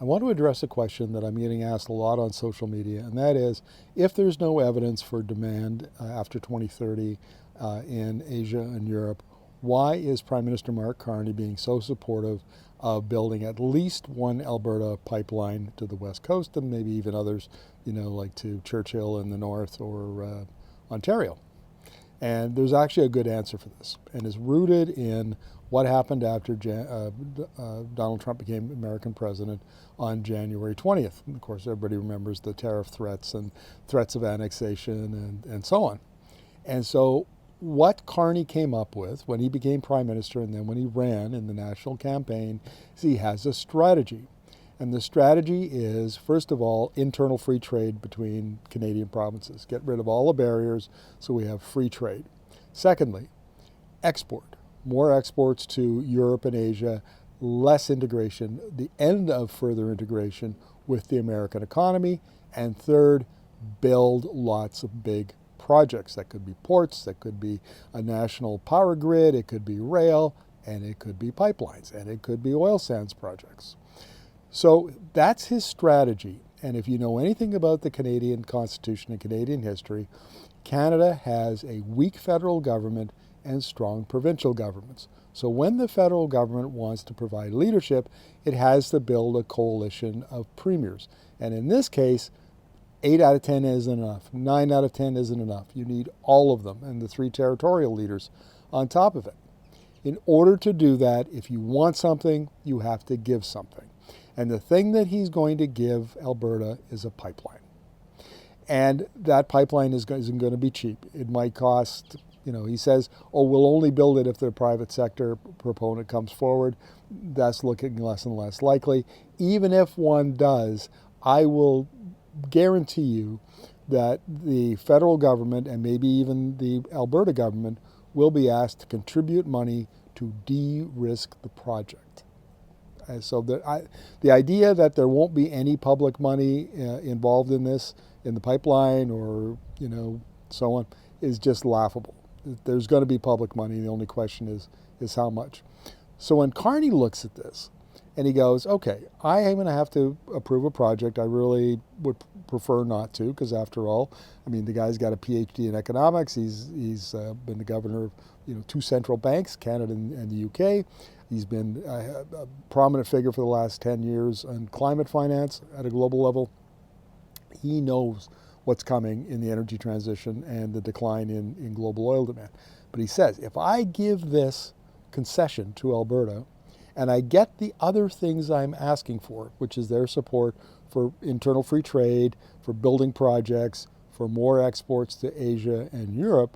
want to address a question that I'm getting asked a lot on social media, and that is, if there's no evidence for demand after 2030 in Asia and Europe, why is Prime Minister Mark Carney being so supportive of building at least one Alberta pipeline to the west coast and maybe even others, like to Churchill in the north or Ontario? And there's actually a good answer for this, and it's rooted in what happened after Donald Trump became American president on January 20th. And of course, everybody remembers the tariff threats and threats of annexation and so on. And so what Carney came up with when he became prime minister and then when he ran in the national campaign is he has a strategy. And the strategy is, first of all, internal free trade between Canadian provinces. Get rid of all the barriers so we have free trade. Secondly, export. More exports to Europe and Asia, less integration, the end of further integration with the American economy. And third, build lots of big projects. That could be ports, that could be a national power grid, it could be rail, and it could be pipelines, and it could be oil sands projects. So that's his strategy. And if you know anything about the Canadian Constitution and Canadian history, Canada has a weak federal government and strong provincial governments. So when the federal government wants to provide leadership, it has to build a coalition of premiers. And in this case, 8 out of 10 isn't enough. 9 out of 10 isn't enough. You need all of them and the 3 territorial leaders on top of it. In order to do that, if you want something, you have to give something. And the thing that he's going to give Alberta is a pipeline. And that pipeline isn't going to be cheap. It might cost, he says, we'll only build it if the private sector proponent comes forward. That's looking less and less likely. Even if one does, I will guarantee you that the federal government and maybe even the Alberta government will be asked to contribute money to de-risk the project. And so the idea that there won't be any public money involved in this, in the pipeline or so on, is just laughable. There's going to be public money. The only question is how much. So when Carney looks at this and he goes, okay, I am going to have to approve a project. I really would prefer not to, because after all, the guy's got a PhD in economics. He's been the governor of 2 central banks, Canada and the UK. He's been a prominent figure for the last 10 years on climate finance at a global level. He knows what's coming in the energy transition and the decline in global oil demand. But he says, if I give this concession to Alberta and I get the other things I'm asking for, which is their support for internal free trade, for building projects, for more exports to Asia and Europe,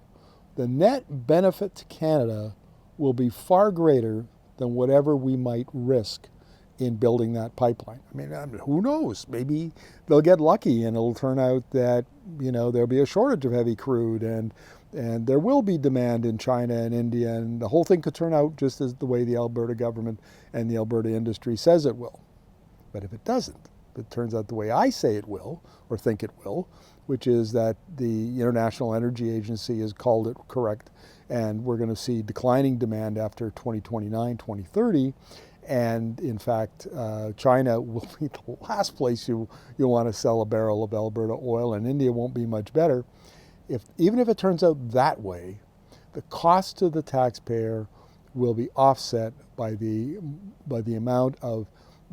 the net benefit to Canada will be far greater than whatever we might risk in building that pipeline. Who knows? Maybe they'll get lucky and it'll turn out that, there'll be a shortage of heavy crude and there will be demand in China and India, and the whole thing could turn out just as the way the Alberta government and the Alberta industry says it will. But if it doesn't, if it turns out the way I say it will, or think it will, which is that the International Energy Agency has called it correct, and we're going to see declining demand after 2029, 2030. And in fact, China will be the last place you want to sell a barrel of Alberta oil, and India won't be much better. Even if it turns out that way, the cost to the taxpayer will be offset by the amount of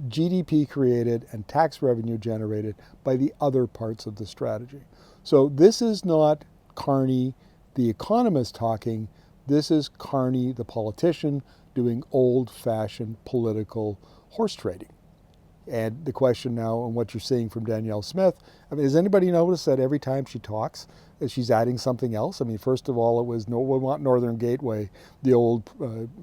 GDP created and tax revenue generated by the other parts of the strategy. So this is not Carney, the economist, talking. This is Carney, the politician, doing old-fashioned political horse trading. And the question now, and what you're seeing from Danielle Smith, has anybody noticed that every time she talks, she's adding something else? First of all, it was we want Northern Gateway. The old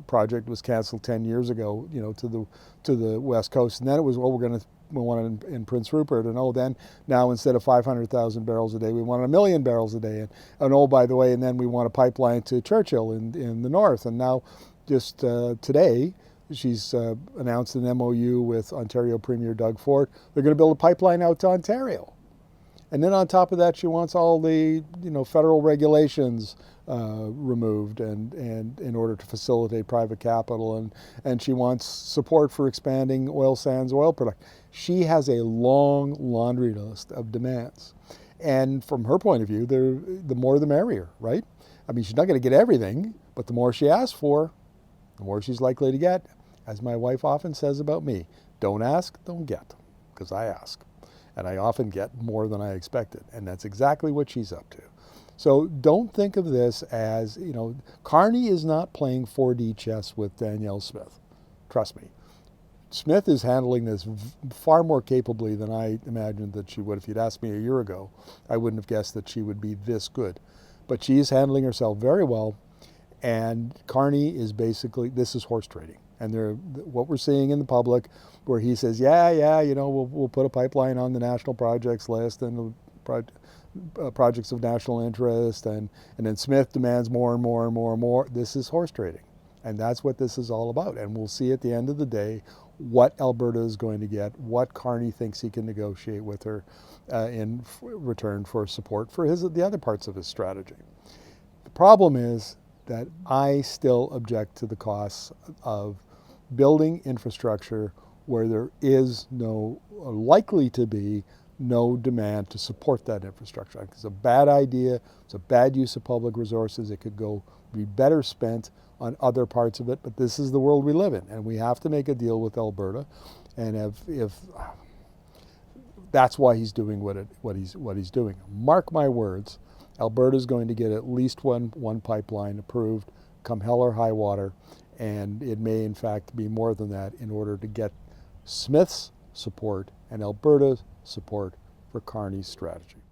project was canceled 10 years ago, to the west coast, and then it was, we want it in Prince Rupert, and then now instead of 500,000 barrels a day, we want 1 million barrels a day, and by the way, and then we want a pipeline to Churchill in the north, and now just today, she's announced an MOU with Ontario Premier Doug Ford. They're going to build a pipeline out to Ontario. And then on top of that, she wants all the federal regulations removed, and in order to facilitate private capital, and she wants support for expanding oil sands, oil production. She has a long laundry list of demands. And from her point of view, the more the merrier, right? I mean, she's not going to get everything, but the more she asks for, the more she's likely to get. As my wife often says about me, don't ask, don't get, because I ask. And I often get more than I expected. And that's exactly what she's up to. So don't think of this as, Carney is not playing 4D chess with Danielle Smith. Trust me. Smith is handling this far more capably than I imagined that she would. If you'd asked me a year ago, I wouldn't have guessed that she would be this good. But she's handling herself very well. And Carney is basically, this is horse trading. And what we're seeing in the public, where he says, we'll put a pipeline on the national projects list and the projects of national interest, and then Smith demands more and more and more and more. This is horse trading. And that's what this is all about. And we'll see at the end of the day what Alberta is going to get, what Carney thinks he can negotiate with her in return for support for the other parts of his strategy. The problem is that I still object to the costs of building infrastructure where there is no, or likely to be, no demand to support that infrastructure. It's a bad idea. It's a bad use of public resources. It could be better spent on other parts of it, but this is the world we live in, and we have to make a deal with Alberta. And if that's why he's doing what he's doing. Mark my words, Alberta's going to get at least one pipeline approved, come hell or high water, and it may in fact be more than that in order to get Smith's support and Alberta's support for Carney's strategy.